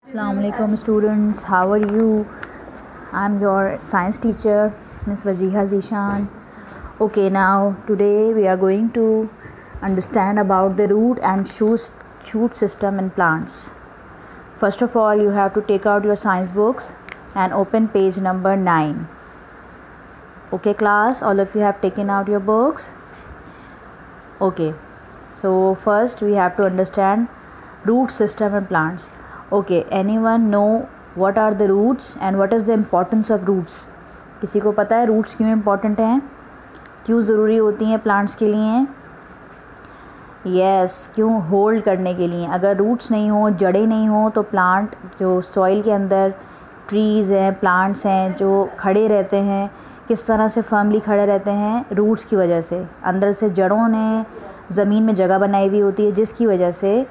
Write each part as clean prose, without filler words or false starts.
Assalamualaikum students, how are you? I'm your science teacher, Ms. Wajiha Zishan. Okay, now today we are going to understand about the root and shoot system in plants. First of all, you have to take out your science books and open page number 9. Okay class, all of you have taken out your books. Okay, so first we have to understand root system in plants. Okay, anyone know what are the roots and what is the importance of roots? किसी को पता है roots क्यों important हैं, क्यों ज़रूरी होती हैं plants के लिए? Yes, क्यों hold करने के लिए. अगर roots नहीं हो, जड़ें नहीं हो तो plant जो soil के अंदर trees हैं, plants हैं जो खड़े रहते हैं, किस तरह से firmly खड़े रहते हैं? roots की वजह से. अंदर से जड़ों ने ज़मीन में जगह बनाई हुई होती है जिसकी वजह से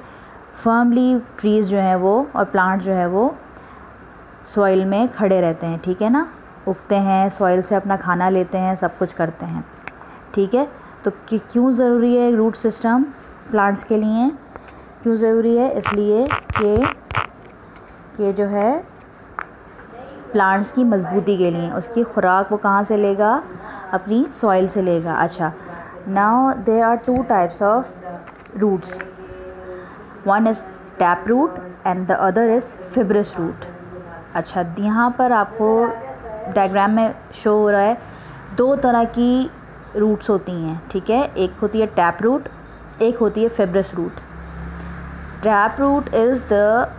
फर्मली ट्रीज़ जो हैं वो और प्लांट जो है वो सॉइल में खड़े रहते हैं. ठीक है ना, उगते हैं, सॉइल से अपना खाना लेते हैं, सब कुछ करते हैं. ठीक है, तो क्यों ज़रूरी है रूट सिस्टम प्लांट्स के लिए? क्यों ज़रूरी है? इसलिए कि जो है प्लांट्स की मजबूती के लिए, उसकी खुराक वो कहाँ से लेगा? अपनी सॉइल से लेगा. अच्छा, now there are 2 types of roots. One is tap root and the other is fibrous root. अच्छा, यहाँ पर आपको डायग्राम में शो हो रहा है 2 तरह की रूट्स होती हैं. ठीक है, एक होती है टैप रूट, एक होती है fibrous root. Tap root is the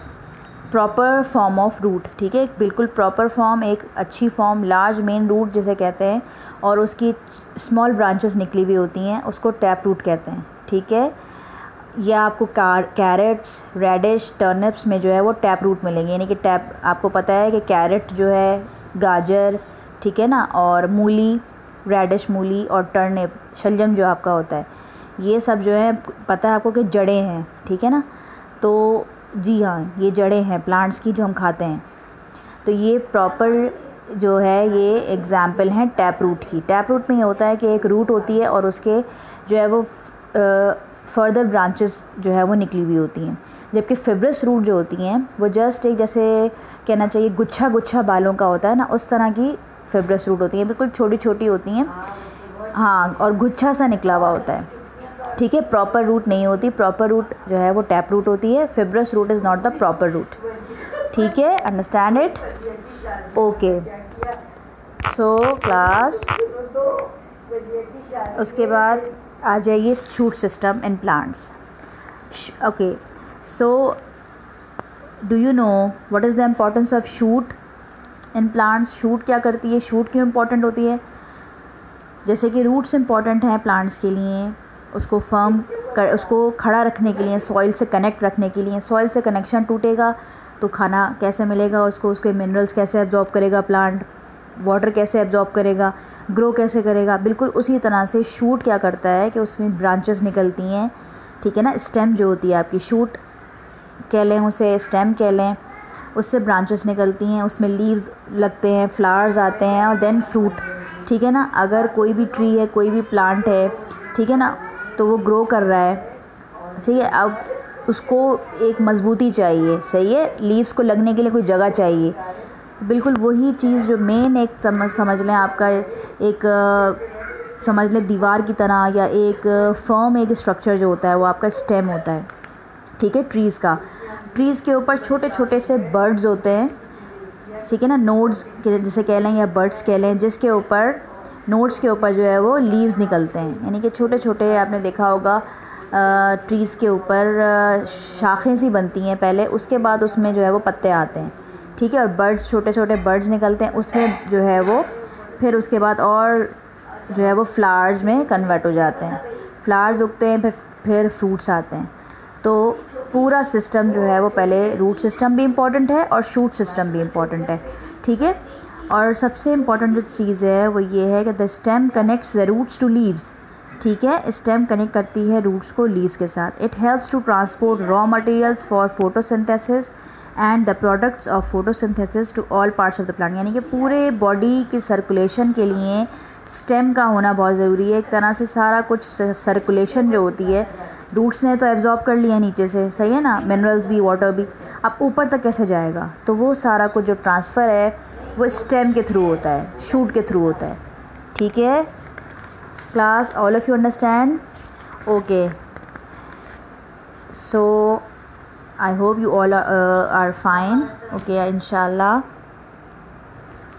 proper form of root. ठीक है, बिल्कुल प्रॉपर फॉर्म, एक अच्छी फॉर्म, लार्ज मेन रूट जिसे कहते हैं, और उसकी स्मॉल ब्रांचेस निकली हुई होती हैं, उसको टैप रूट कहते हैं. ठीक है, या आपको कैरेट्स, रेडिश, टर्निप्स में जो है वो टैप रूट मिलेंगे. यानी कि टैप, आपको पता है कि कैरेट जो है, गाजर, ठीक है ना, और मूली, रेडिश मूली, और टर्निप, शलजम जो आपका होता है, ये सब जो है पता है आपको कि जड़ें हैं. ठीक है ना, तो जी हाँ, ये जड़ें हैं प्लांट्स की जो हम खाते हैं. तो ये प्रॉपर जो है ये एग्जाम्पल हैं टैप रूट की. टैप रूट में ये होता है कि एक रूट होती है और उसके जो है वो फर्दर ब्रांचेस जो है वो निकली हुई होती हैं. जबकि फिब्रस रूट जो होती हैं वो जस्ट एक, जैसे कहना चाहिए गुच्छा गुच्छा बालों का होता है ना, उस तरह की फिब्रस रूट होती हैं. बिल्कुल छोटी छोटी होती हैं, हाँ, और गुच्छा सा निकला हुआ होता है. ठीक है, प्रॉपर रूट नहीं होती. प्रॉपर रूट जो है वो टैप रूट होती है. Fibrous root is not the proper root. ठीक है, understand it? Okay, so class, उसके बाद आ जाइए shoot system in plants. Okay, so do you know what is the importance of shoot in plants? Shoot क्या करती है? शूट क्यों इम्पोर्टेंट होती है? जैसे कि रूट्स इम्पोर्टेंट हैं प्लांट्स के लिए, उसको उसको खड़ा रखने के लिए, सॉइल से कनेक्ट रखने के लिए. सॉइल से कनेक्शन टूटेगा तो खाना कैसे मिलेगा उसको? उसके मिनरल्स कैसे एब्जॉर्ब करेगा प्लांट? वाटर कैसे एब्जॉर्ब करेगा? ग्रो कैसे करेगा? बिल्कुल उसी तरह से शूट क्या करता है कि उसमें ब्रांचेस निकलती हैं. ठीक है ना, स्टेम जो होती है आपकी, शूट कह लें उसे, स्टेम कह लें, उससे ब्रांचेस निकलती हैं, उसमें लीव्स लगते हैं, फ्लावर्स आते हैं, और देन फ्रूट. ठीक है ना, अगर कोई भी ट्री है, कोई भी प्लांट है, ठीक है ना, तो वो ग्रो कर रहा है, सही है, अब उसको एक मजबूती चाहिए, सही है, लीव्स को लगने के लिए कोई जगह चाहिए. बिल्कुल वही चीज़ जो मेन एक समझ लें आपका, एक समझ लें दीवार की तरह, या एक फर्म एक स्ट्रक्चर जो होता है वो आपका स्टेम होता है. ठीक है, ट्रीज़ का. ट्रीज़ के ऊपर छोटे छोटे से बर्ड्स होते हैं, ठीक है ना, नोड्स जिसे कह लें या बर्ड्स कह लें, जिसके ऊपर नोड्स के ऊपर जो है वो लीव्स निकलते हैं. यानी कि छोटे छोटे, आपने देखा होगा ट्रीज़ के ऊपर शाखें सी बनती हैं पहले, उसके बाद उसमें जो है वो पत्ते आते हैं. ठीक है, और बर्ड्स, छोटे छोटे बर्ड्स निकलते हैं, उसमें जो है वो फिर उसके बाद और जो है वो फ्लावर्स में कन्वर्ट हो जाते हैं, फ्लावर्स उगते हैं, फिर फ्रूट्स आते हैं. तो पूरा सिस्टम जो है वो, पहले रूट सिस्टम भी इम्पॉर्टेंट है और शूट सिस्टम भी इम्पॉर्टेंट है. ठीक है, और सबसे इम्पॉर्टेंट जो चीज़ है वो ये है कि the stem connects the roots to leaves. ठीक है, स्टेम कनेक्ट करती है रूट्स को लीव्स के साथ. It helps to transport raw materials for photosynthesis and the products of photosynthesis to all parts of the plant. यानी कि पूरे बॉडी की सर्कुलेशन के लिए स्टेम का होना बहुत ज़रूरी है. एक तरह से सारा कुछ सर्कुलेशन जो होती है रूट्स ने तो एब्जॉर्ब कर लिया नीचे से, सही है ना, मिनरल्स भी, वाटर भी। अब ऊपर तक कैसे जाएगा? तो वो सारा कुछ जो ट्रांसफ़र है वो स्टेम के थ्रू होता है, शूट के थ्रू होता है। ठीक है class, all of you understand? Okay, so I hope you all are fine. Okay, inshallah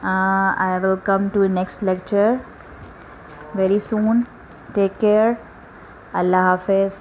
I will come to next lecture very soon. Take care. Allah Hafiz.